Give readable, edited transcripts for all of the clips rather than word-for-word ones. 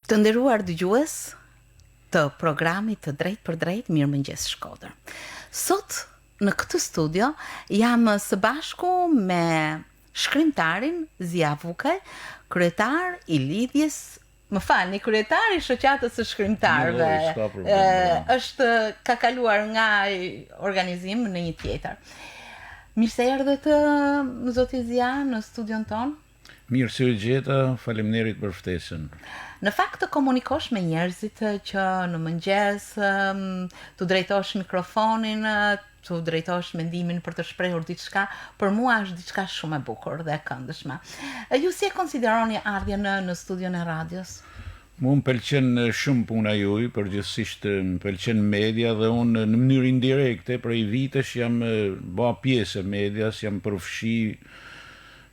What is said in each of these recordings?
Të nderuar dëgjues të programit të Drejt për Drejt, Mirëmëngjes Shkodër. Sot në këtë studio jam së bashku me shkrimtarin Zia Vukaj, kryetar I lidhjes, më falni, kryetar I shoqatës së shkrimtarëve. Ka kaluar nga organizim në një tjetër. Mirë se erdhët zoti Zia në studion ton. Mirë se u gjeta, faleminderit për ftesën. Në fakt të komunikosh me njerëzit që në mëngjes të drejtosh mikrofonin, të drejtosh mendimin për të shprehur diçka, për mua është diçka shumë e bukur dhe e këndshme. Ju si e konsideroni ardhjen në studion e radios? Mu më pëlqen shumë puna juaj, përgjithsisht më pëlqen media dhe unë në mënyrë indirekte prej vitesh jam bë pjesë e medias, jam përfshi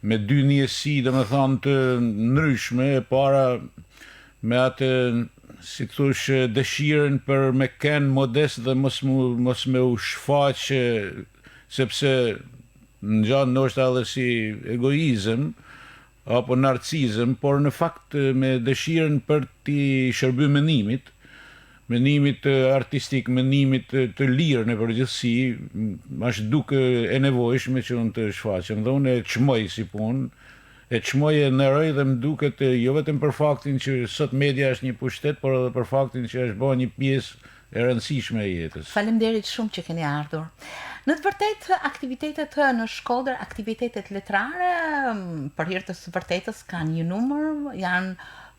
me dy njësi, dhe me thanë të ndryshme, e para me atë, si të thush, dëshiren për me kenë modest dhe mos me u shfaqe, sepse në gjatë ndoshta edhe si egoizëm, apo narcizëm, por në fakt me dëshiren për t'i shërby menimit artistik, menimit të lirë në përgjithësi, është duke e nevojshme që unë të shfaqem, dhe unë e çmoj si punë, e çmoj e ndëroj dhe më duket jo vetëm për faktin që sot media është një pushtet, por edhe për faktin që është bërë një pjesë e rëndësishme e jetës. Faleminderit shumë që keni ardhur. Në të vërtetë, aktivitetet në Shkodër, aktivitetet letrare, për hir të së vërtetës kanë një numër, janë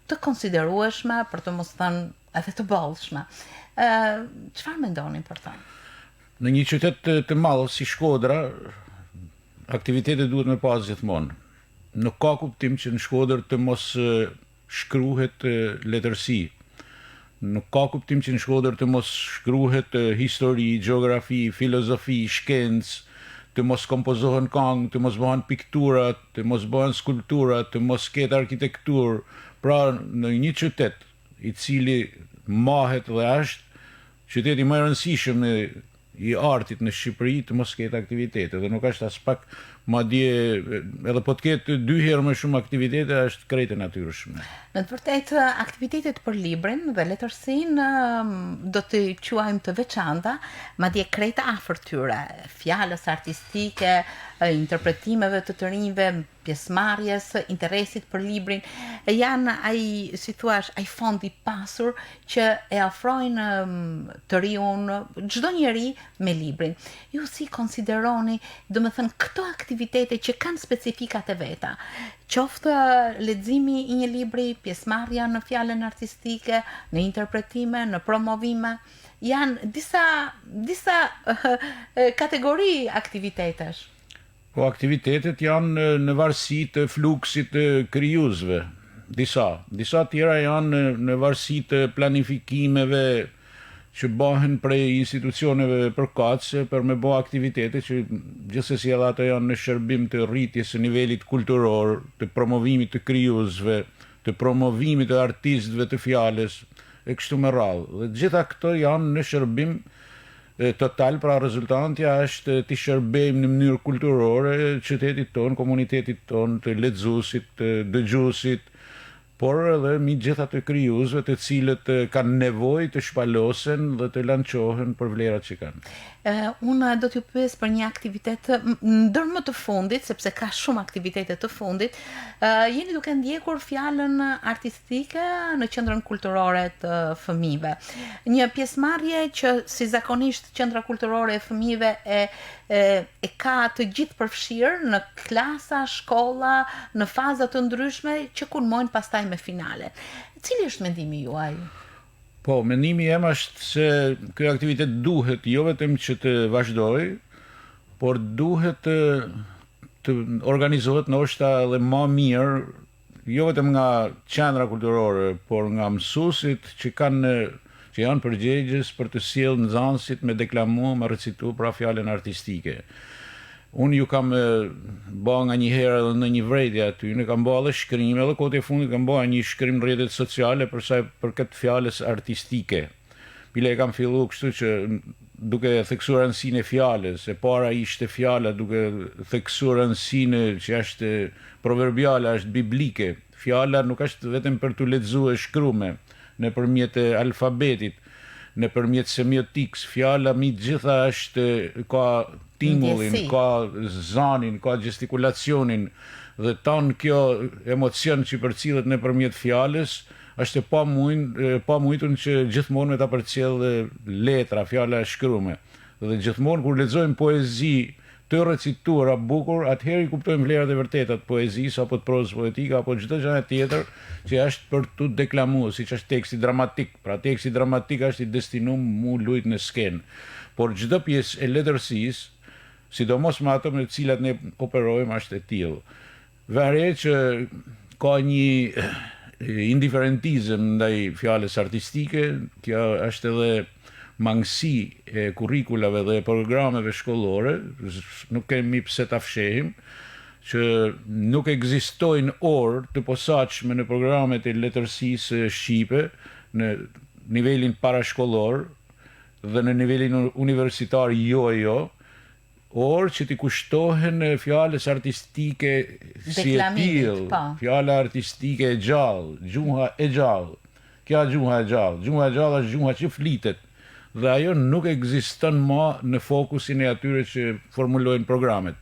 të konsiderueshme, për të mos thënë edhe të bollshme. Çfarë mendoni për ta? Në një qytet të madh si Shkodra, aktivitetet duhet me pas gjithmonë. Nuk ka kuptim që në Shkodër të mos shkruhet letërsi. Nuk ka kuptim që në Shkodër të mos shkruhet histori, gjeografi, filozofi, shkencë, të mos kompozohen këngë, të mos bëhen piktura, të mos bëhen skulptura, të mos ketë arkitekturë. Pra në një qytet I cili mahet dhe është qyteti më I rëndësishëm I artit në Shqipëri, të mos ketë aktivitete, dhe nuk është as pak, madje edhe po të ketë 2 herë më shumë aktivitete, është krejt e natyrshme. Në të vërtetë, aktivitetet për librin dhe letërsinë do të quajmë të veçanta, madje krejt afër tyre, fjalës artistike, interpretimeve të rinjve, pjesëmarrjes, interesit për librin, janë si thua, ai fond I pasur që e ofrojnë të riun çdo njeri me librin. Ju si konsideroni, domethënë, këto aktivitete që kanë specifikat e veta, qoftë leximi I një libri, pjesëmarrja në fjalën artistike, në interpretime, në promovime, janë disa kategori aktivitetesh. Po aktivitetet janë në varësi të fluksit të krijuesve. Disa tjera janë në varësi të planifikimeve që bëhen prej institucioneve përkatëse për me bë aktivitete që gjithsesi edhe ato janë në shërbim të rritjes së nivelit kulturor, të promovimit të krijuesve, të promovimit të artistëve të fjalës e kështu me radhë. Dhe gjitha këto janë në shërbim total, pra rezultantja është të shërbejmë në mënyrë kulturore qytetit ton, komunitetit ton, të lexuesit, të dëgjuesit, por edhe mi gjitha të krijuesve të cilët kanë nevojë të shpalosen dhe të lançohen për vlerat që kanë. Unë do t'ju pyes për një aktivitet ndër më të fundit, sepse ka shumë aktivitete të fundit. Jeni duke ndjekur fjalën artistike në qendrën kulturore të fëmijëve. Një pjesëmarrje që si zakonisht qendra kulturore e fëmijëve e ka të gjithë përfshirë në klasa, shkolla, në faza të ndryshme që kulmojnë pastaj me finale. Cili është mendimi juaj? Po, mendimi jem është se ky aktivitet duhet jo vetëm që të vazhdoj, por duhet të organizohet ndoshta edhe më mirë, jo vetëm nga qendra kulturore, por nga mësuesit që janë përgjegjës për të sjellë nxënësit me deklamu, me recitu pra fjalën artistike. Unë ju kam bë nga një herë edhe në një vërejtje aty, ne kam bë edhe shkrim, edhe kohët e fundit kam bë një shkrim në rrjetet sociale për këtë fjalës artistike. Bile e kam fillu kështu që duke theksuar rëndësinë e fjalës, e para ishte fjala duke theksuar rëndësinë që është proverbiale, është biblike. Fjala nuk është vetëm për të lexuar shkrume, nëpërmjet alfabetit, nëpërmjet semiotiks, fjala mi gjitha është ka tingullin, ka zanin, ka gestikulacionin dhe tanë kjo emocion që përcillet nëpërmjet fjalës është e pamujtun që gjithmonë me ta përcjell letra, fjala e shkruar. Dhe gjithmonë kur lexojmë poezi të recituara bukur, atëherë i kuptojmë vlerat e vërteta të poezisë apo të prozës poetike apo çdo gjë tjetër që është për tu deklamuar, siç është teksti dramatik. Pra teksti dramatik është i destinuar mu lujt në skenë. Por çdo pjesë e letërsisë, sidomos me ato me të cilat ne operojmë, është e tillë. Varet që ka një indiferentizëm ndaj fjalës artistike, kjo është edhe mangësi e kurrikulave dhe programeve shkollore, nuk kemi pse ta fshehim, që nuk ekzistojnë orë të posaçme në programet e letërsisë shqipe në nivelin parashkollor dhe në nivelin universitar jo, orë që t'i kushtohen fjalës artistike si e tillë, fjala artistike e gjallë, gjuha e gjallë. Kja gjuha e gjallë. Gjuha e gjallë është gjuha që flitet. Dhe ajo nuk ekziston më në fokusin e atyre që formulojnë programet.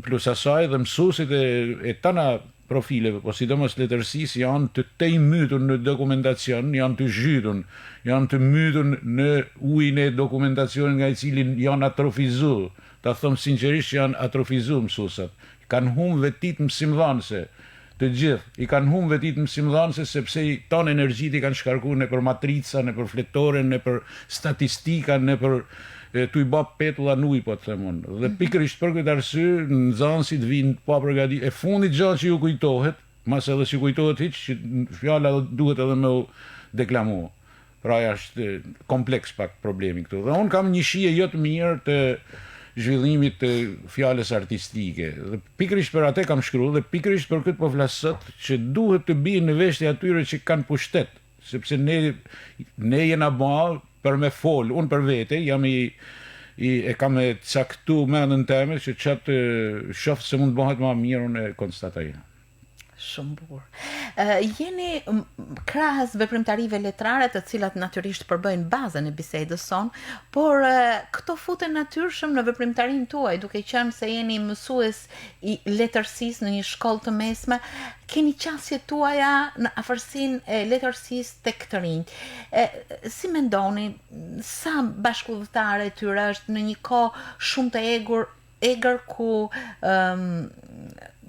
Plus asaj dhe mësuesit e tana profileve, po sidomos letërsisë, janë të tejmytur në dokumentacion, janë të zhytur, janë të mytur në ujin e dokumentacionit nga i cili janë atrofizuar. Ta them sinqerisht, janë atrofizuar mësuesat. Kanë humbur vetit mësimdhënëse. Të gjithë, i kanë humbur vetit mësimdhënëse sepse tonë energjit i kanë shkarkuar në për matrica, në për fletore, në për statistika, në për tu i bë petulla nuj, po të them unë. Dhe pikërisht për këtë arsye, nxënësit vinë pa përgatitur. E fundit gjë që ju kujtohet, mas edhe që kujtohet hiç, që fjala duhet edhe me u deklamuar. Pra është kompleks pak problemi këtu. Dhe unë kam një shije jo të mirë të zhvillimit të fjalës artistike. Dhe pikërisht për atë kam shkruar dhe pikërisht për këtë po flas sot, që duhet të bien në veshtje atyre që kanë pushtet, sepse ne jena bë për me fol, unë për vete jam e kam caktu mendën time që çat shoh se mund bëhet më mirë, unë e konstatoj. Shumë bukur. Jeni krahas veprimtarive letrare të cilat natyrisht përbëjnë bazën e bisedës son, por këto futen natyrshëm në veprimtarinë tuaj, duke qenë se jeni mësues i letërsisë në një shkollë të mesme, keni qasjet tuaja në afërsinë e letërsisë tek të rinjt. Si mendoni, sa bashkëudhëtare e tyre është në një kohë shumë të egër ku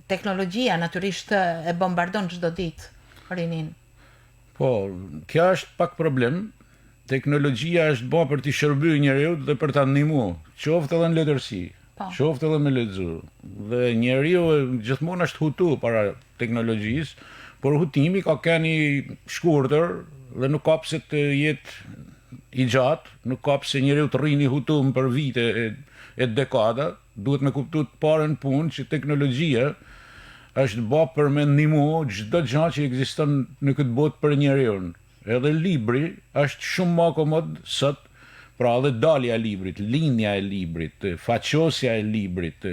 teknologjia natyrisht e bombardon çdo ditë rinin? Po, kjo është pak problem. Teknologjia është bërë për t'i shërbyer njeriu dhe për ta ndihmuar, qoftë edhe në letërsi, qoftë edhe me lexu. Dhe njeriu gjithmonë është hutu para teknologjisë, por hutimi ka qenë i shkurtër dhe nuk ka pse të jetë i gjatë, nuk ka pse njeriu të rrini hutum për vite e dekada. Duhet me kuptu të parën punë që teknologjia është bërë për me ndihmu çdo gjë që ekziston në këtë botë për njeriu. Edhe libri është shumë më komod sot, pra edhe dalja e librit, lindja e librit, faqosja e librit,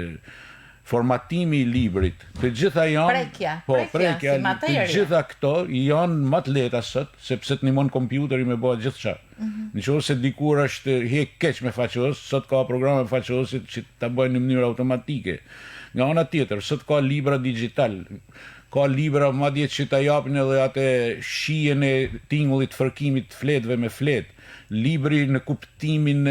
formatimi i librit, të gjitha janë prekja, të gjitha këto janë më të lehta sot, sepse të ndihmon kompjuteri me bëhet gjithçka. Nëse dikur është hiq keq me faqos, sot ka programe faqosit që ta bëjnë në mënyrë automatike. Nga ana tjetër, sot ka libra digital, ka libra madje që ta japin edhe atë shijen e tingullit fërkimit fletëve me fletë, libri në kuptimin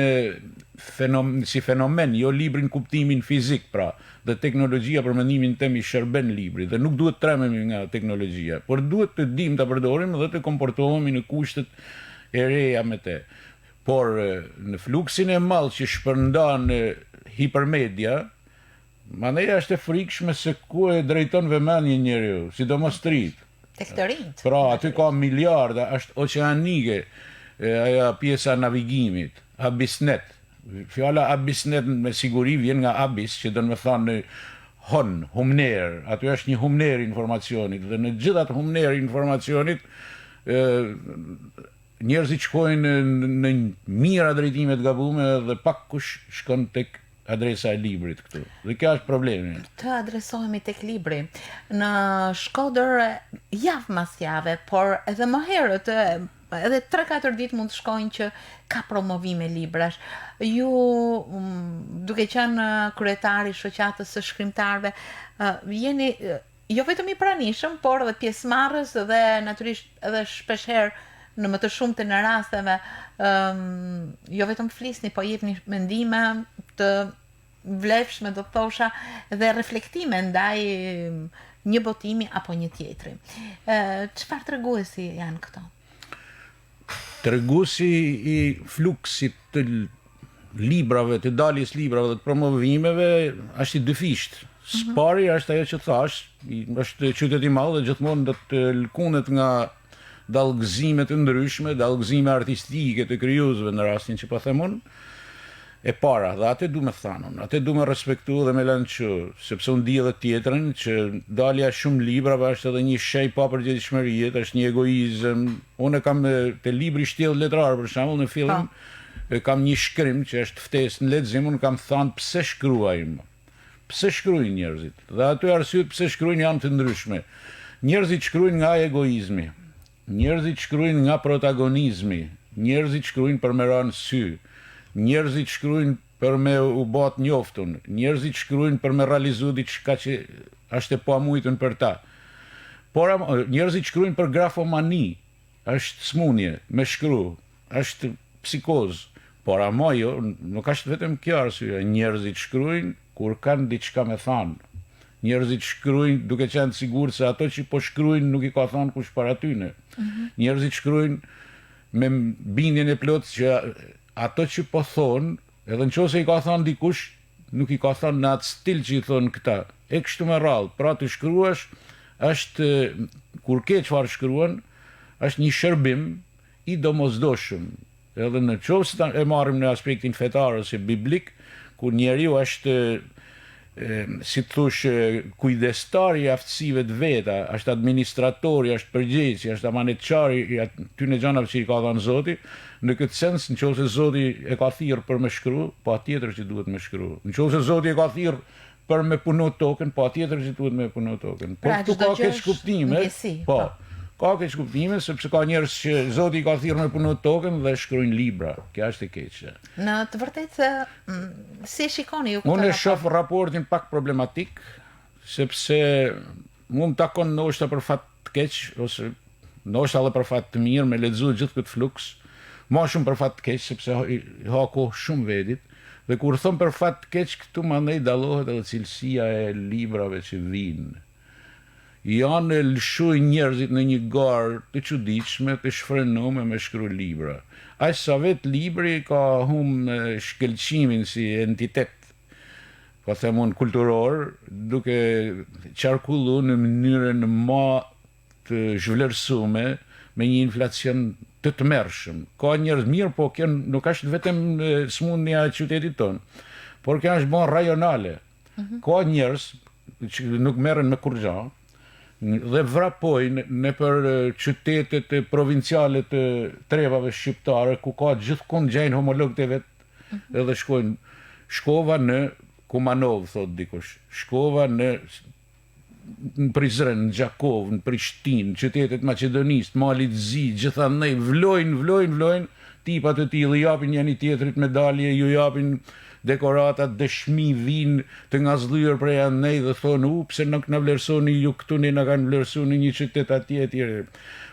si fenomen, jo libri në kuptimin fizik, pra, dhe teknologjia për mendimin tim i shërben libri, dhe nuk duhet trememi nga teknologjia, por duhet të dim ta përdorim dhe të komportohemi në kushtet e reja me te. Por në fluksin e madh që shpërndan hipermedia, mandej është e frikshme se ku e drejton vëmendjen njeriu, sidomos të rinjt. Tek të rinjt. Pra, aty ka miliarda, është oqeanike ajo pjesa navigimit, abisnet. Fjala abisnet me siguri vjen nga abis, që do të thonë humner. Aty është një humner informacionit dhe në gjithë atë humner informacionit njerëzit shkojnë në mijëra drejtime të gabuara dhe pak kush shkon tek adresa e librit këtu. Dhe kjo është problemi. Të adresohemi tek libri. Në Shkodër javë mas jave, por edhe më herët, edhe 3-4 ditë mund të shkojnë që ka promovime librash. Ju, duke qenë kryetari shoqatës së shkrimtarëve, jeni jo vetëm i pranishëm, por edhe pjesëmarrës dhe natyrisht edhe shpeshherë në më të shumtën e rasteve jo vetëm flisni, po jepni mendime të vlefshme, do të thosha, dhe reflektime ndaj një botimi apo një tjetri. Çfarë treguesi janë këto? Treguesi i fluksit të librave, të daljes librave dhe të promovimeve është i dyfisht. Spari është ajo që thash, është qytet i madh dhe gjithmonë do të lëkundet nga dallgëzime të ndryshme, dallgëzime artistike të krijuesve në rastin që po them unë. E para, dhe atë du me thanon, atë du me respektu dhe me lënë që, sepse unë di edhe tjetërën, që dalja shumë librave është edhe një shej pa përgjegjshmëriet, është një egoizëm. Unë kam te libri Shtjellë letrar, për shembull, në fillim, kam një shkrim që është ftesë në lexim, unë kam thënë pse shkruajmë. Pse shkruajnë njerëzit? Dhe aty arsyet pse shkruajnë janë të ndryshme. Njerëzit shkruajnë nga egoizmi, njerëzit shkruajnë nga protagonizmi, njerëzit shkruajnë për me rënë sy. Njerëzit shkruajnë për me u bot njoftun, njerëzit shkruajnë për me realizu diçka që është e pamujtën për ta. Por njerëzit shkruajnë për grafomani, është smundje me shkru, është psikoz. Por ama jo, nuk është vetëm kjo arsye, njerëzit shkruajnë kur kanë diçka me thanë. Njerëzit shkruajnë duke qenë sigurt se ato që po shkruajnë nuk i ka thënë kush para tyne. Njerëzit shkruajnë me bindjen e plotë që ato që po thonë, edhe nëse i ka thënë dikush, nuk i ka thënë në atë stil që i thonë këta. E kështu me radhë, pra të shkruash është, kur ke çfarë shkruan, është një shërbim i domosdoshëm. Edhe në qoftë e marrim në aspektin fetar ose biblik, ku njeriu është si të thush kujdestar i aftësive të veta, është administratori, është përgjegjësi, është amanetçari i atyre gjërave që i ka dhënë Zoti. Në këtë sens, nëse Zoti e ka thirrë për me shkru, patjetër që duhet me shkru. Nëse Zoti e ka thirrë për me punu tokën, patjetër që duhet me punu tokën. Por këtu ka keq kuptime. Po, ka keq kuptime sepse ka njerëz që Zoti i ka thirrë me punu tokën dhe shkruajnë libra. Kjo është e keqe. Në të vërtetë, si shikoni ju këtë? Unë e shoh raportin pak problematik, sepse mund të takon ndoshta për fat të keq ose ndoshta edhe për fat të mirë me lexu gjithë këtë fluks. Ma shumë për fat të keq, sepse ha kohë shumë vedit, dhe kur thëm për fat të keq, këtu mandej dallohet edhe cilësia e librave që vinë. Janë lëshuj njerëzit në një garë të çuditshme, të shfrenume me shkru libra. Aq sa vetë libri ka shkëlqimin si entitet, po them unë kulturor, duke qarkullu në mënyrën më të zhvlerësume, me një inflacion të tmerrshëm. Ka njerëz mirë, po kjo nuk është vetëm smundja e qytetit tonë, por kjo është bon rajonale. Ka njerëz që nuk merren me kurrë dhe vrapojnë në për qytetet provinciale të trevave shqiptare, ku ka gjithkund gjejnë homologët e vet, edhe shkojnë. Shkova në Kumanov, thot dikush. Shkova në Prizren, në Gjakov, në Prishtinë, qytetet Maqedonisë, Malit Zi, gjithandej vlojnë tipat të tillë, japin njëri tjetrit medalje, ju japin dekoratat, dëshmi vinë të ngazllyer prej andej dhe thonë, pse nuk na vlerësoni ju këtu, ne na kanë vlerësuar në një qytet atje etj.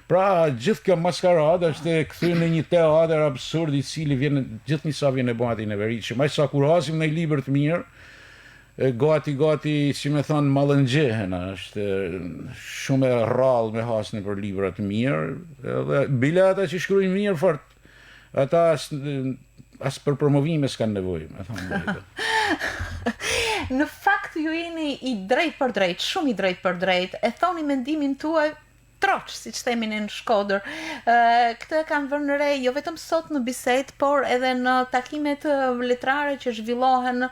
Pra, gjithë kjo maskaradë është e kthyer në një teatër absurd i cili vjen gjithnjësa vjen e bati në veritshëm. Aq sa kur hasim në libër të mirë, gati, si me thonë, mallëngjehen, është shumë e rrallë me hasnë për libra të mirë, edhe bile ata që shkruajnë mirë fort, ata as për promovime s'kan nevojë, me thonë drejtën. Në fakt ju jeni i drejt për drejt, shumë i drejt për drejt, e thoni mendimin tuaj troç, si që themin në Shkodër. Këtë kanë vënë re jo vetëm sot në bisedë, por edhe në takimet letrare që zhvillohen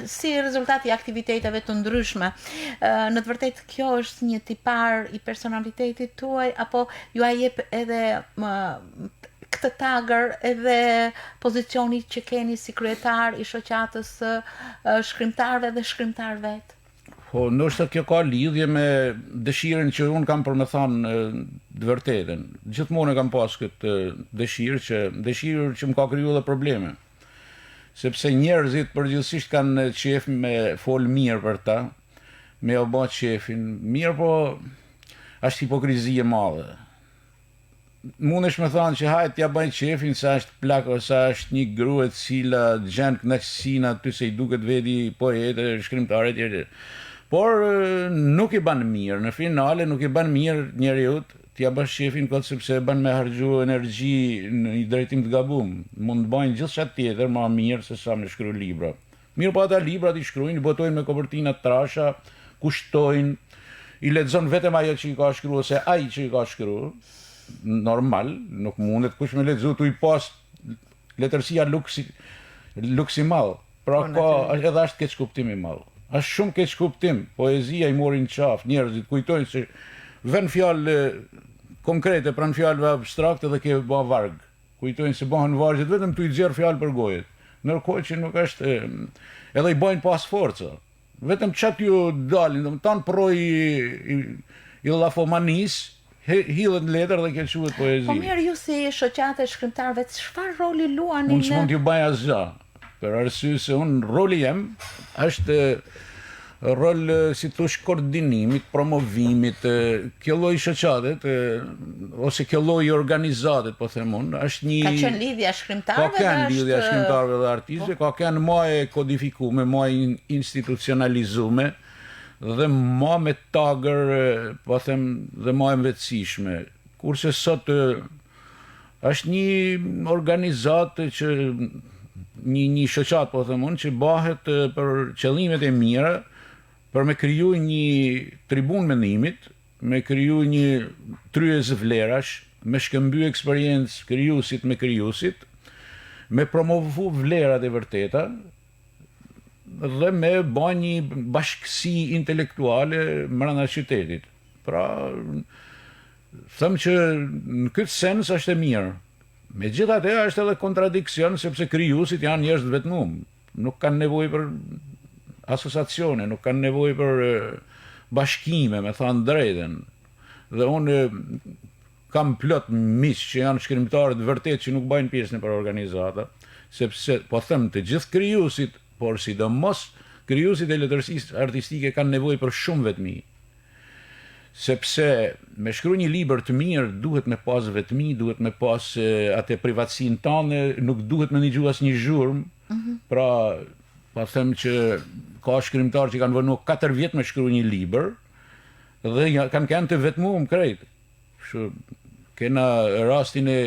si rezultati i aktiviteteve të ndryshme. Në të vërtetë kjo është një tipar i personalitetit tuaj, apo ju a jep edhe këtë tagër edhe pozicioni që keni si kryetar i shoqatës së shkrimtarëve dhe shkrimtar vetë? Po, ndoshta kjo ka lidhje me dëshirën që unë kam për me thanë të vërtetën. Gjithmonë e kam pas këtë dëshirë që më ka kriju dhe probleme. Sepse njerëzit përgjithsisht kanë qef me fol mirë për ta, me o ba qefin. Mirë po, është hipokrizi e madhe. Mundesh me thanë që hajt ja bajnë qefin sa është plak ose është një grua e cila gjen kënaqësinë aty se i duket veti poetë, shkrimtare etj. Por nuk i ban mirë, në finale nuk i ban mirë njeriut t'ja bash qefin këtë sepse ban me harxhu energji në një drejtim të gabum. Mund të bajnë gjithçka tjetër ma mirë se sa me shkruaj libra. Mirë po ata librat i shkruajnë, i botojnë me kopertina trasha, kushtojnë, i lexon vetëm ajo që i ka shkruar ose ai që i ka shkruar. Normal, nuk mundet kush me lexu tu i pas letërsia luksi madh. Pra ka edhe është keq kuptim i madh. Është shumë keq kuptim. Poezia i morin qaf, njerëzit kujtojnë se vën fjalë konkrete pranë fjalëve abstrakte dhe ke bë varg. Kujtojnë se bëhen vargjet vetëm tu i xherr fjalë për gojet. Ndërkohë që nuk është edhe i bajnë pas forca. Vetëm çat ju dalin, domethënë proj i llafomanis, hidhet në letër dhe kjo quhet poezi. Po mirë, ju si shoqata e shkrimtarëve, çfarë roli luani Unë s'mund t'ju bëj asgjë. Për arsye se unë roli jem është rol si thosh koordinimit, promovimit, kjo lloj shoqatet ose kjo lloj organizatet, po them unë, është një ka qenë lidhja shkrimtarëve ka qenë lidhja shkrimtarëve dhe artistëve, ka qenë më e kodifikuar, më e institucionalizuar dhe më me tagër, po them, dhe më e mbetësishme. Kurse sot është një organizatë që një shoqat, po them unë, që bëhet për qëllimet e mira, për me kriju një tribun mendimit, me kriju një tryez vlerash, me shkëmby eksperiencë krijuesit me krijuesit, me promovu vlerat e vërteta dhe me bë një bashkësi intelektuale brenda qytetit. Pra, them që në këtë sens është e mirë. Megjithatë është edhe kontradiksion sepse krijuesit janë njerëz të vetmuar, nuk kanë nevojë për asociacione, nuk kanë nevojë për bashkime, me thënë drejtën. Dhe unë kam plot miq që janë shkrimtarë të vërtet që nuk bëjnë pjesë në për organizata, sepse po them të gjithë krijuesit, por sidomos krijuesit e letërsisë artistike kanë nevojë për shumë vetmi. Sepse me shkruaj një libër të mirë duhet me pas vetmi, duhet me pas atë privatësinë tënde, nuk duhet me dëgju asnjë zhurmë. Pra, pa them që ka shkrimtarë që kanë vënë 4 vjet me shkruaj një libër dhe kanë të vetmuar krejt. Kena rastin e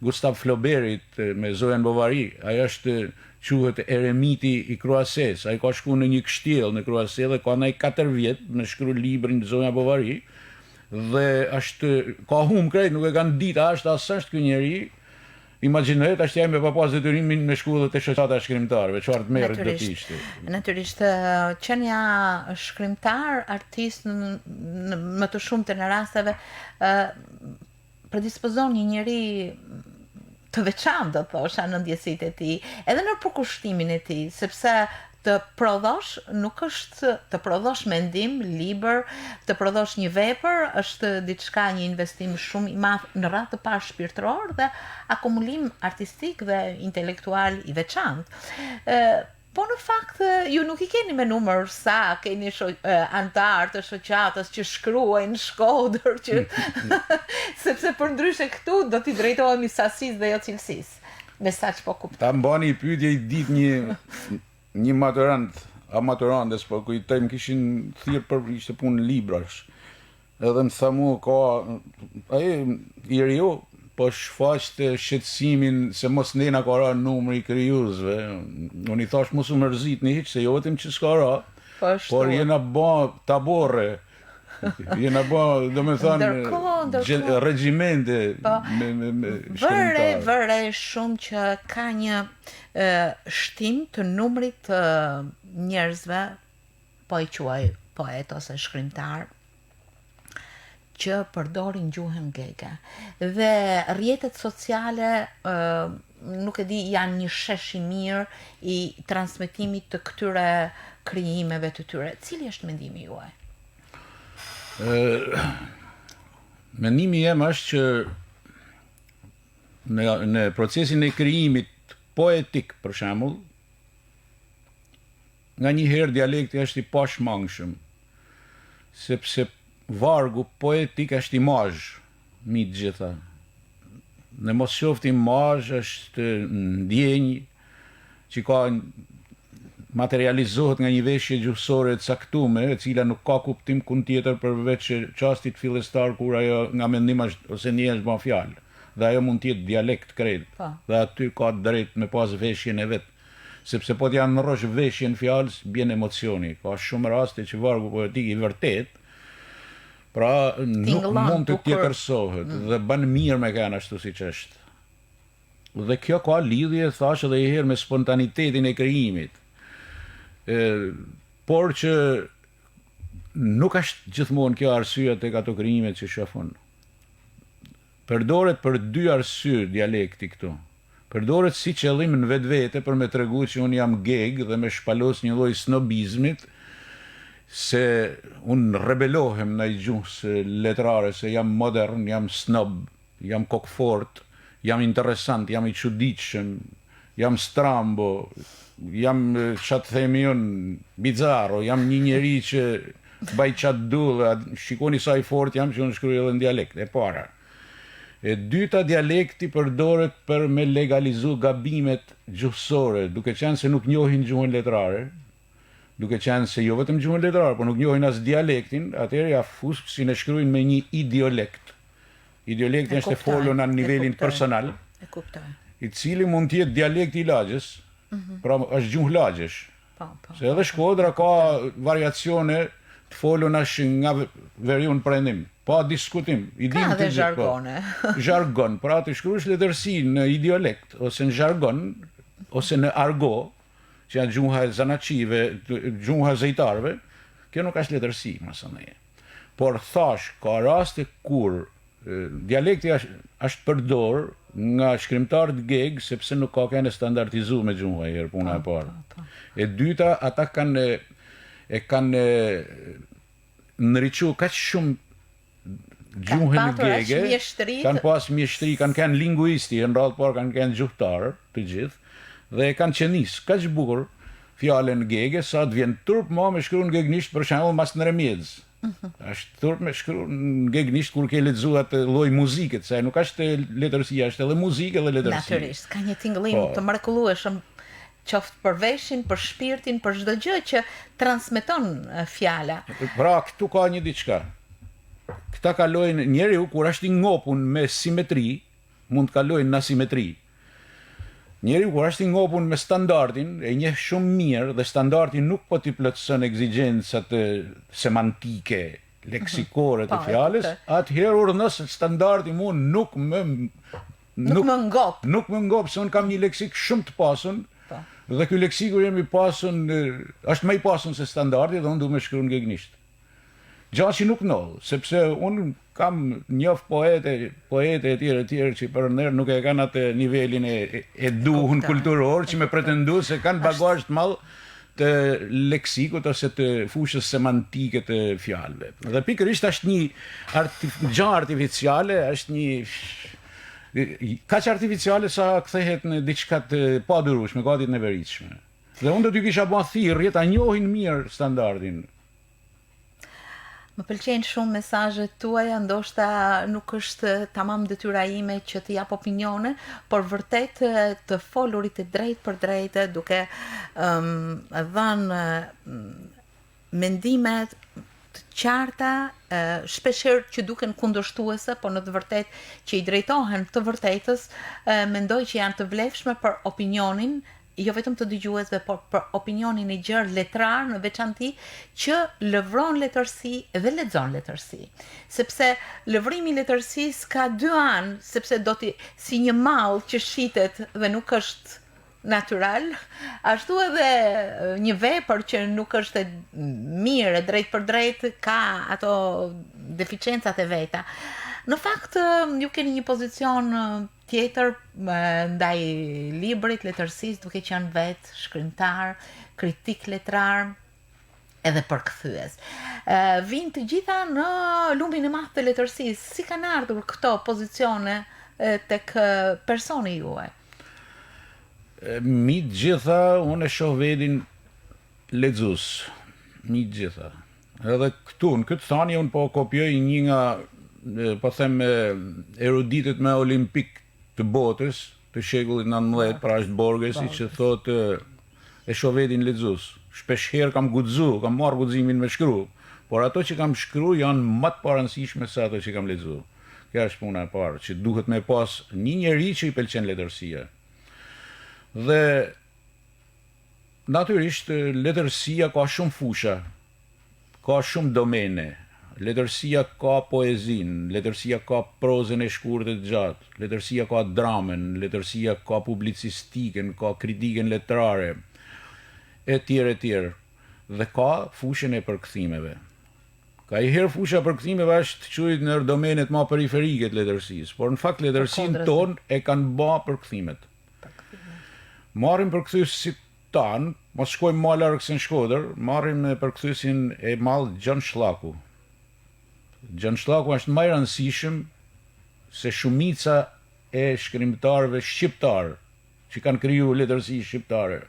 Gustave Flaubertit me Zojan Bovary, ai është quhet eremiti i Croisses, ai ka shkuar në një kështjell në Croisses dhe ka ndaj 4 vjet me shkruaj librin Zoja Bovary dhe ka humb krejt, nuk e kanë ditë është ky njeri. Imagjinohet është jam me papas detyrimin me shku dhe të shoqata e shkrimtarëve, çfarë të merret do të ishte. Natyrisht, qenia shkrimtar, artist në më të shumtën e rasteve predispozon një njeri të veçantë, do thosha, në ndjesitë e tij, edhe në përkushtimin e tij, sepse të prodhosh nuk është të prodhosh mendim, libër, të prodhosh një vepër, është diçka, një investim shumë i madh në radhë të parë shpirtëror dhe akumulim artistik dhe intelektual i veçantë. Po në fakt ju nuk I keni me numër sa keni antar të shoqatës që shkruajnë Shkodër që sepse përndryshe këtu do t'i drejtohemi sasisë dhe jo cilësisë. Me sa që po kuptoj. Ta mbani pyetje I ditë një maturantes, po kujtojmë kishin thirrë për ishte punë librash. Edhe më tha mua ka ai I riu po shfaqte shqetësimin se mos ndena ka ra numri I krijuesve. Unë I thash mos u mërzitni hiç se jo vetëm që s'ka ra, por jena bë taborre. Jena bë, domethënë regjimente me shkrimtarë. Vëre shumë që ka një shtim të numrit të njerëzve, po I quaj poet ose shkrimtar, që përdorin gjuhën gege. Dhe rrjetet sociale nuk e di, janë një shesh i mirë i transmetimit të këtyre krijimeve të tyre. Cili është mendimi juaj? Mendimi jem është që në procesin e krijimit poetik, për shembull, nga një herë dialekti është i pashmangshëm, sepse vargu poetik është imazh mi të gjitha. Në mos qoftë imazh është ndjenjë që ka materializohet nga një veshje gjuhësore të caktuar, e cila nuk ka kuptim kund tjetër përveç çastit fillestar kur ajo nga mendim ose një është bën fjalë. Dhe ajo mund të jetë dialekt krejt. Dhe aty ka drejt me pas veshjen e vet. Sepse po t'janë në rrosh veshjen fjalës, bjen emocioni. Ka shumë raste që vargu poetik i vërtet, pra nuk mund të tjetërsohet dhe bën mirë me kanë ashtu siç është. Dhe kjo ka lidhje, thash edhe një herë, me spontanitetin e krijimit. Por që nuk është gjithmonë kjo arsyeja tek ato krijimet që shohun. Përdoret për dy arsye dialekti këtu. Përdoret si qëllim në vetvete për me tregu që unë jam geg dhe me shpalos një lloj snobizmit, se unë rebelohem në gjuhës letrare, se jam modern, jam snob, jam kokfort, jam interesant, jam i çuditshëm, jam strambo, jam çat themi unë bizarro, jam një njeri që baj çat dull, shikoni sa i fort jam që unë shkruaj edhe në dialekt, e para. E dyta, dialekti përdoret për me legalizu gabimet gjuhësore, duke qenë se nuk njohin gjuhën letrare, duke qenë se jo vetëm gjuhën letrare, por nuk njohin as dialektin, atëherë ja fusin e shkruajnë me një idiolekt. Idiolekti është e folur në nivelin personal, i cili mund të jetë dialekti i lagjës, pra është gjuhë lagjesh. Se edhe Shkodra ka variacione të folur nga veriun prendim. Pa diskutim. Ka dhe zhargone. Zhargon, pra të shkruash letërsi në idiolekt, ose në zhargon, ose në argo, që janë gjuha e zanaqive, gjuha zejtarve, kjo nuk është letërsi, mësënëje. Por thash, ka raste kur dialekti është përdor nga shkrimtarët geg, sepse nuk ka kene standardizu me gjuha e herë puna e parë. E dyta, ata kanë nëriqu kaq shumë gjuhën gege, kanë pas mjeshtri, kanë kënë linguisti, në radhë parë kanë kënë gjuhtarë të gjithë, dhe kanë qenis, kaq bukur fjallën gege, sa të vjen turp ma me shkru në gegnisht, për shembull mas në remjedz. Është turp me shkru në gegnisht kur ke lexuar atë lloj muzikët, se nuk është letërsia, është edhe muzikë edhe letërsia. Natyrisht, ka një tingëllim të mrekullueshëm, qoftë për veshin, për shpirtin, për çdo gjë që transmeton fjala. Pra, këtu ka një diçka. Këta kalojnë, njeriu kur është i ngopun me simetri, mund të kalojnë në asimetri. Njeriu kur është i ngopun me standardin, e njeh shumë mirë, dhe standardi nuk po t'i plotëson ekzigjencat semantike, leksikore të fjalës, atëherë urdhënos standardi mu nuk më ngop. Nuk më ngop, se unë kam një leksik shumë të pasun, dhe ky leksikur jemi pasun, është më i pasun se standardi, dhe unë du me shkru në gegnisht. Gjatë që nuk nollë, sepse unë kam njoh poete e tjerë që për nërë nuk e kanë atë nivelin e duhun kulturor që me pretendu se kanë bagazh të madh të leksikut ose të fushës semantike të fjalëve. Dhe pikërisht është një gjë artificiale, është një kaq artificiale sa kthehet në diçka të padurueshme, gati të neveritshme. Dhe unë do t'ju kisha bën thirrje ta njohin mirë standardin. Më pëlqejnë shumë mesazhet tuaja, ndoshta nuk është tamam detyra ime që të jap opinione, por vërtet të folurit e drejt për drejtë, duke dhënë mendime të qarta, shpeshherë që duken kundërshtuese, por në të vërtetë që i drejtohen të vërtetës, mendoj që janë të vlefshme për opinionin, jo vetëm të dëgjuesve, por për opinionin e gjerë letrar në veçanti që lëvron letërsi dhe lexon letërsi. Sepse lëvrimi i letërsisë ka dy anë, sepse do të si një mall që shitet dhe nuk është natyral, ashtu edhe një vepër që nuk është e mirë, drejt për drejt, ka ato deficiencat e veta. Në fakt, ju keni një pozicion tjetër ndaj librit, letërsisë, duke qenë vetë shkrimtar, kritik letrar, edhe përkthyes. Vinë të gjitha në lumin e madh të letërsisë. Si kanë ardhur këto pozicione tek personi juaj? Mi gjitha unë e shoh vedin lexues. Mi gjitha. Edhe këtu, në këtë thanie unë po kopjoj një nga, po them, eruditet me olimpik të botës, të shekullit 19, pra është Borgesi, që thotë e shoh vedin lexues. Shpesh herë kam guxu, kam marrë guximin me shkru, por ato që kam shkru janë më të parancishme se ato që kam lexu. Kjo është puna e parë, që duhet me pas një njeri që i pëlqen letërsia. Dhe natyrisht letërsia ka shumë fusha, ka shumë domene. Letërsia ka poezin, letërsia ka prozën e shkurtër të gjatë, letërsia ka dramën, letërsia ka publicistiken, ka kritiken letrare, e tjerë, dhe ka fushën e përkthimeve. Ka i herë fusha e përkthimeve është quajtur në domenet më periferike të letërsisë, por në fakt letërsinë tonë e kanë bë përkthimet. Marrim përkthyesit tanë, mos shkojmë më larg se në Shkodër, marrim përkthyesin e madh Gjan Shllaku. Gjan Shllaku është më i rëndësishëm se shumica e shkrimtarëve shqiptar që kanë krijuar letërsi shqiptare.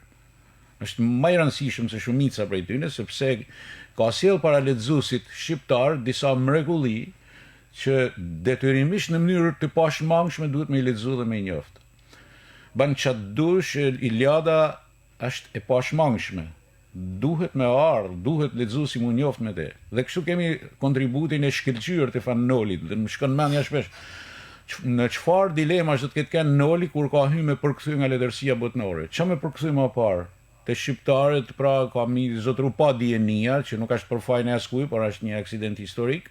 Është më i rëndësishëm se shumica prej tyre, sepse ka sjell para lexuesit shqiptar disa mrekulli që detyrimisht në mënyrë të pashmangshme duhet me i lexuar dhe me i njoftë. Ban çat dush, Iliada është e pashmangshme. Duhet me ardhë, duhet lexuesi mu njoft me te. Dhe kështu kemi kontributin e shkëlqyer të Fanolit, dhe më shkon mendja shpesh. Në çfarë dilemash do të ketë kanë Noli kur ka hyrë me përkthy nga letërsia botnore? Ç'a me përkthy më parë? Te shqiptarët, pra ka mi zotru pa dienia, që nuk është për fajin e askuj, por është një aksident historik.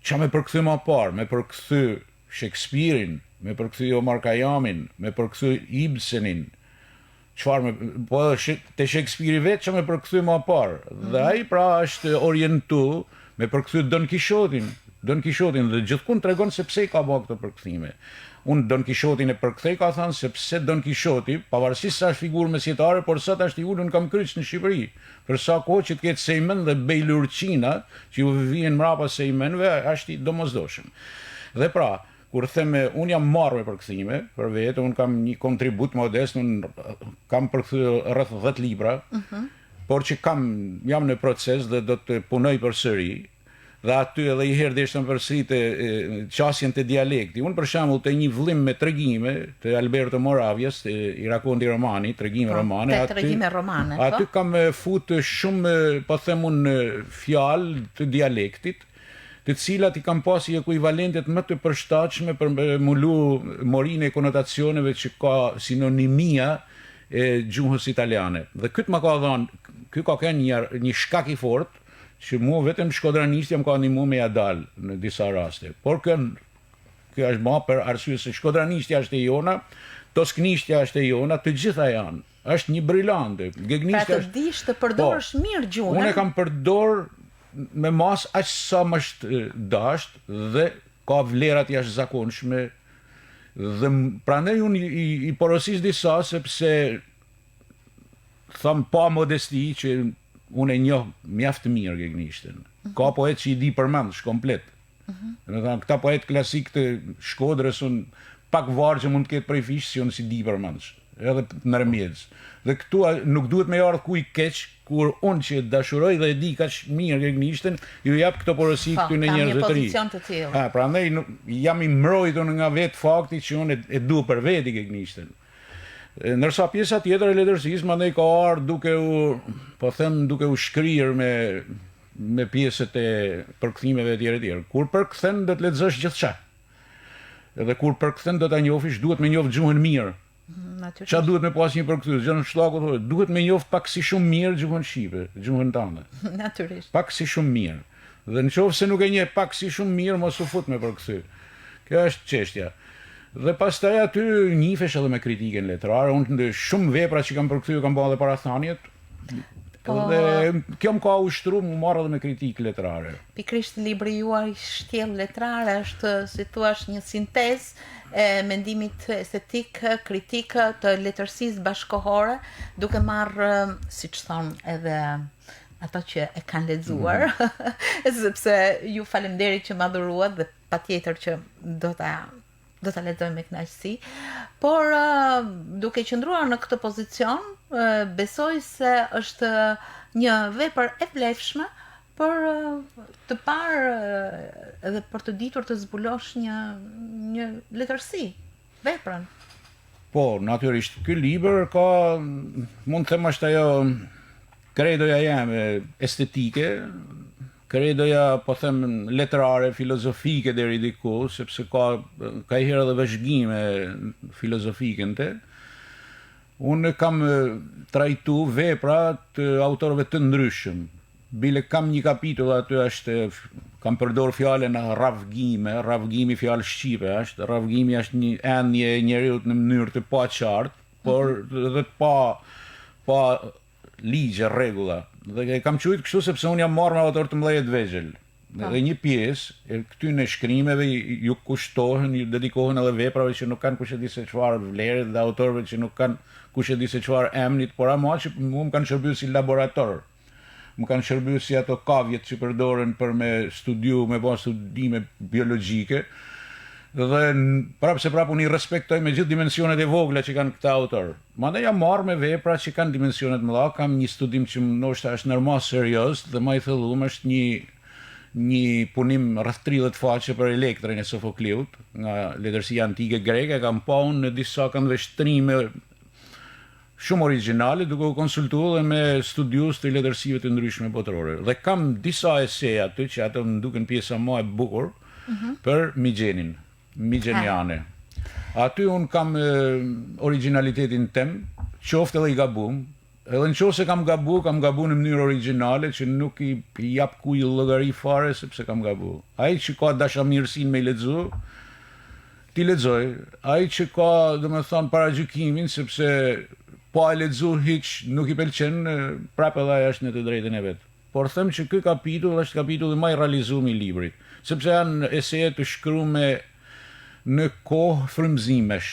Ç'a me përkthy më parë? Me përkthy Shakespeare-in, me përkthy Omar Khayamin, me përkthy Ibsenin. Po te Shakespeare i vetë që me përkthy më parë. Dhe ai pra është orientu me përkthy Don Quixotin, dhe gjithkund tregon se pse i ka bërë këto përkthime. Unë Don Quixotin e përkthej, ka thënë, sepse Don Quixoti, pavarësisht se është figurë mesjetare, por sot është i ulur në Kamkryq në Shqipëri. Për sa kohë që të ketë Sejmen dhe Bejlurqina, që ju vijnë mrapa Sejmenve, është i domosdoshëm. Dhe pra, kur theme, unë jam marrë me përkthime, për vetë, unë kam një kontribut modest, unë kam përkthy rreth 10 libra, por që jam në proces dhe do të punoj përsëri, dhe aty edhe i herë deshtëm përsëri të qasjen të dialekti. Unë për shembull të një vëllim me tregime të Alberto Moravias, i rakonti romani, tregime romane, aty kam fut shumë, po them unë, fjalë të dialektit, të cilat i kam pasi ekuivalentet më të përshtatshme për mulu morinë e konotacioneve që ka sinonimia e gjuhës italiane. Dhe këtë më ka dhënë, ky ka qenë një shkak i fortë që mua vetëm shkodranisht jam ka ndihmuar me ja dal në disa raste. Por kjo është më për arsye se shkodranishtja është e jona, tosknishtja është e jona, të gjitha janë. Është një brillante. Pra të dish të përdorësh mirë gjuhën. Unë e kam përdor me mas aq sa më është dasht dhe ka vlerat jashtëzakonshme dhe prandaj unë i porosis disa sepse tham pa modesti që unë e njoh mjaft mirë Gegnishten. Ka poet që i di përmendsh komplet. Këta poet klasik të Shkodrës unë pak varë që mund të ketë prej fish si unë si di përmendsh. Edhe në rëmjedhës. Dhe këtu nuk duhet me ardhë kuj keq, kur unë që dashuroj dhe e di kaq mirë Gegnishten, ju jap këto porosi këtu në njerëz të ri. Pozicion të tillë. Prandaj jam i mbrojtur nga vetë fakti që unë e dua për veti Gegnishten. Ndërsa pjesa tjetër e letërsisë mandej ka ardhur duke u shkrirë me pjesët e përkthimeve tjera. Kur përkthen do të lexosh gjithçka. Edhe kur përkthen do ta njohësh, duhet me njoft gjuhën mirë. Çfarë duhet me pas një përkthyes? Gjan Shllaku thotë, duhet me njoft pak si shumë mirë gjuhën shqipe, gjuhën tënde. Natyrisht. Pak si shumë mirë. Dhe nëse nuk e njeh pak si shumë mirë, mos u fut me përkthy. Kjo është çështja. Dhe pastaj aty njifesh edhe me kritikën letrare, unë shumë vepra që kam përkthyer kam bërë edhe para thanjet. Dhe kjo më ka ushtruar më marrë edhe me kritikë letrare. Pikrisht libri juaj Shtjellë letrare është, si thua, një sintezë e mendimit estetik, kritik të letërsisë bashkohore, duke marrë, siç thon edhe ato që e kanë lexuar, sepse ju faleminderit që ma dhuruat dhe patjetër që do ta lexoj me kënaqësi, por duke qëndruar në këtë pozicion, besoj se është një vepër e vlefshme për të parë edhe për të ditur të zbulosh një letërsi, veprën. Po, natyrisht, ky libër ka, mund të them është ajo kredoja jeme estetike, kredoja, po them, letrare, filozofike deri diku, sepse ka i herë edhe vëzhgime filozofike në te. Unë kam trajtu vepra të autorëve të ndryshëm. Bile kam një kapitull aty është, kam përdor fjalën rrafgimi fjalë shqipe është, rrafgimi është një endje e njeriut në mënyrë të paqartë, por edhe pa ligje, rregulla. Dhe kam quajtur kështu sepse unë jam marrë me autor të mëdhenj të vegjël. Dhe një pjesë e këtyre shkrimeve ju kushtohen, ju dedikohen edhe veprave që nuk kanë kush e di se çfarë vlerë dhe autorëve që nuk kanë kush e di se çfarë emnit, por ama që më kanë shërbyer si laborator. Më kanë shërbyer si ato kavjet që përdoren për me studiu, me bërë studime biologjike. Dhe prapë unë i respektoj me gjithë dimensionet e vogla që kanë këta autor. Mandej jam marrë me vepra që kanë dimensionet mëdha, kam një studim që ndoshta është normal serioz dhe më i thellum është një punim rreth 30 faqe për Elektrën e Sofokleut, nga letërsia antike greke, kam pa unë në disa këndve shtrime shumë origjinale, duke u konsultuar dhe me studius të letërsive të ndryshme botërore. Dhe kam disa esej aty që ato më duken pjesa më e bukur për Migjenin. Migjeniane. Aty unë kam originalitetin tem, qoftë edhe i gabum, edhe në qoftë se kam gabu në mënyrë originale që nuk i jap kujt llogari fare sepse kam gabu. Ai që ka dashamirësinë me lexu, ti lexoj. Ai që ka, domethënë, paragjykimin sepse po e lexu hiç nuk i pëlqen, prapë edhe ai është në të drejtën e vet. Por them që ky kapitull është kapitulli më i realizuar i librit, sepse janë eseje të shkruar në kohë frymëzimesh.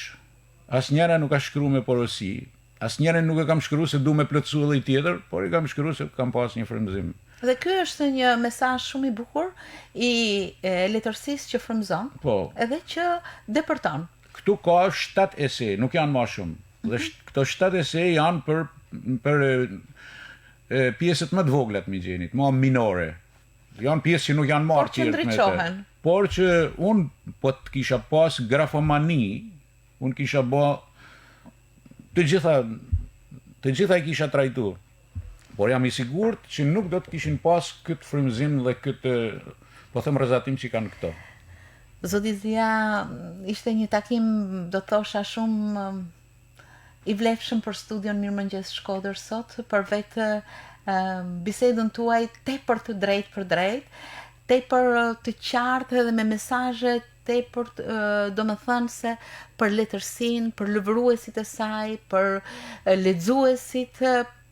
Asnjëra nuk ka shkruar me porosi. Asnjëra nuk e kam shkruar se du me plotësu edhe i tjetër, por i kam shkruar se kam pas një frymëzim. Dhe ky është një mesazh shumë i bukur i letërsisë që frymëzon, edhe që depërton. Këtu ka 7 ese, nuk janë më shumë. Dhe këto 7 ese janë për pjesët më të vogla të Migjenit, më minore. Janë pjesë që nuk janë marrë tjerët me te. Por që unë po të kisha pas grafomani, unë kisha bë të gjitha i kisha trajtu. Por jam i sigurt që nuk do të kishin pas këtë frymëzim dhe këtë, po them, rrezatim që kanë këto. Zoti Zia, ishte një takim, do thosha, shumë i vlefshëm për studion Mirëmëngjes Shkodër sot, për vetë bisedën tuaj tepër të drejtë për drejtë, tepër të qartë edhe me mesazhe tepër, domethënë se për letërsinë, për lëvëruesit e saj, për lexuesit,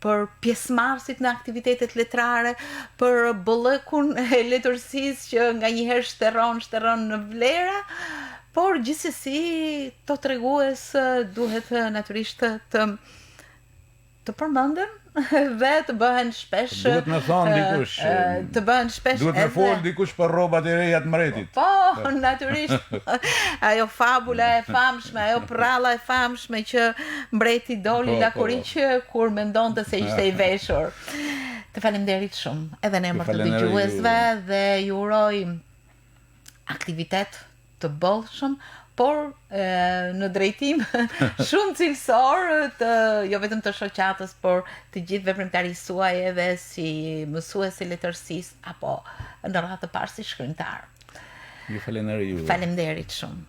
për pjesëmarrësit në aktivitetet letrare, për bollëkun e letërsisë që nganjëherë shtërron në vlera, por gjithsesi to tregues duhet natyrisht të përmenden dhe të bëhen shpesh. Duhet me thonë dikush. Të bëhen shpesh. Duhet me folë dikush për rrobat e reja të mbretit. Po, natyrisht. Ajo fabula e famshme, ajo prralla e famshme që mbreti doli lakuriq kur mendonte se ishte i veshur. Të faleminderit shumë, edhe në emër të dëgjuesve, dhe ju uroj aktivitet të bollshëm, por në drejtim shumë cilësor të jo vetëm të shoqatës, por të gjithë veprimtarisë suaj edhe si mësuesi letërsisë apo në radhë të parë si shkrimtar. Ju falenderoj ju. Faleminderit shumë.